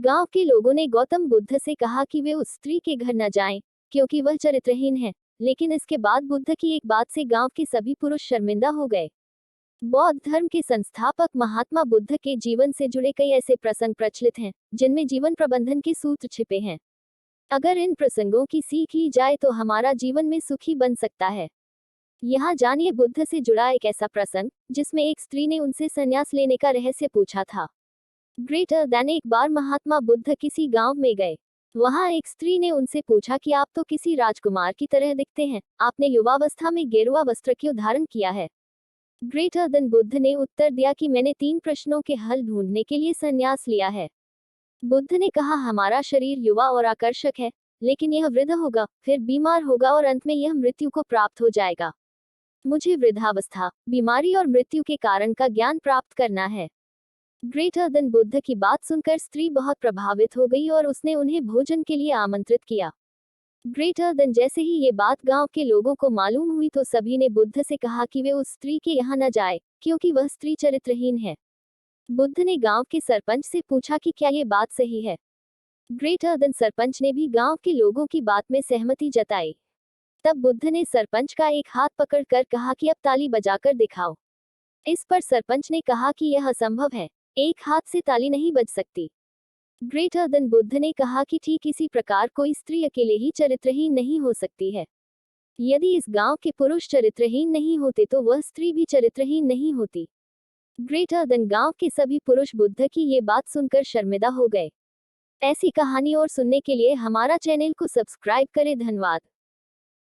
गांव के लोगों ने गौतम बुद्ध से कहा कि वे उस स्त्री के घर न जाएं, क्योंकि वह चरित्रहीन है। लेकिन इसके बाद बुद्ध की एक बात से गांव के सभी पुरुष शर्मिंदा हो गए। बौद्ध धर्म के संस्थापक महात्मा बुद्ध के जीवन से जुड़े कई ऐसे प्रसंग प्रचलित हैं, जिनमें जीवन प्रबंधन के सूत्र छिपे हैं। अगर इन प्रसंगों की सीख ली जाए तो हमारा जीवन में सुखी बन सकता है। यहाँ जानिए बुद्ध से जुड़ा एक ऐसा प्रसंग, जिसमें एक स्त्री ने उनसे संन्यास लेने का रहस्य पूछा था। ग्रेटर देन एक बार महात्मा बुद्ध किसी गांव में गए। वहां एक स्त्री ने उनसे पूछा कि आप तो किसी राजकुमार की तरह दिखते हैं, आपने युवावस्था में गेरुआ वस्त्र क्यों धारण किया है? ग्रेटर देन बुद्ध ने उत्तर दिया कि मैंने 3 प्रश्नों के हल ढूंढने के लिए संन्यास लिया है। बुद्ध ने कहा, हमारा शरीर युवा और आकर्षक है, लेकिन यह वृद्ध होगा, फिर बीमार होगा और अंत में यह मृत्यु को प्राप्त हो जाएगा। मुझे वृद्धावस्था, बीमारी और मृत्यु के कारण का ज्ञान प्राप्त करना है। ग्रेटर देन बुद्ध की बात सुनकर स्त्री बहुत प्रभावित हो गई और उसने उन्हें भोजन के लिए आमंत्रित किया। ग्रेटर देन जैसे ही ये बात गांव के लोगों को मालूम हुई तो सभी ने बुद्ध से कहा कि वे उस स्त्री के यहाँ न जाए, क्योंकि वह स्त्री चरित्रहीन है। बुद्ध ने गांव के सरपंच से पूछा कि क्या ये बात सही है। ग्रेटर देन सरपंच ने भी गांव के लोगों की बात में सहमति जताई। तब बुद्ध ने सरपंच का एक हाथ पकड़कर कहा कि अब ताली बजाकर दिखाओ। इस पर सरपंच ने कहा कि यह असंभव है, एक हाथ से ताली नहीं बज सकती। ग्रेटर देन बुद्ध ने कहा कि ठीक इसी प्रकार कोई स्त्री अकेले ही चरित्रहीन नहीं हो सकती है। यदि इस गांव के पुरुष चरित्रहीन नहीं होते तो वह स्त्री भी चरित्रहीन नहीं होती। ग्रेटर देन गांव के सभी पुरुष बुद्ध की ये बात सुनकर शर्मिंदा हो गए। ऐसी कहानी और सुनने के लिए हमारा चैनल को सब्सक्राइब करें। धन्यवाद।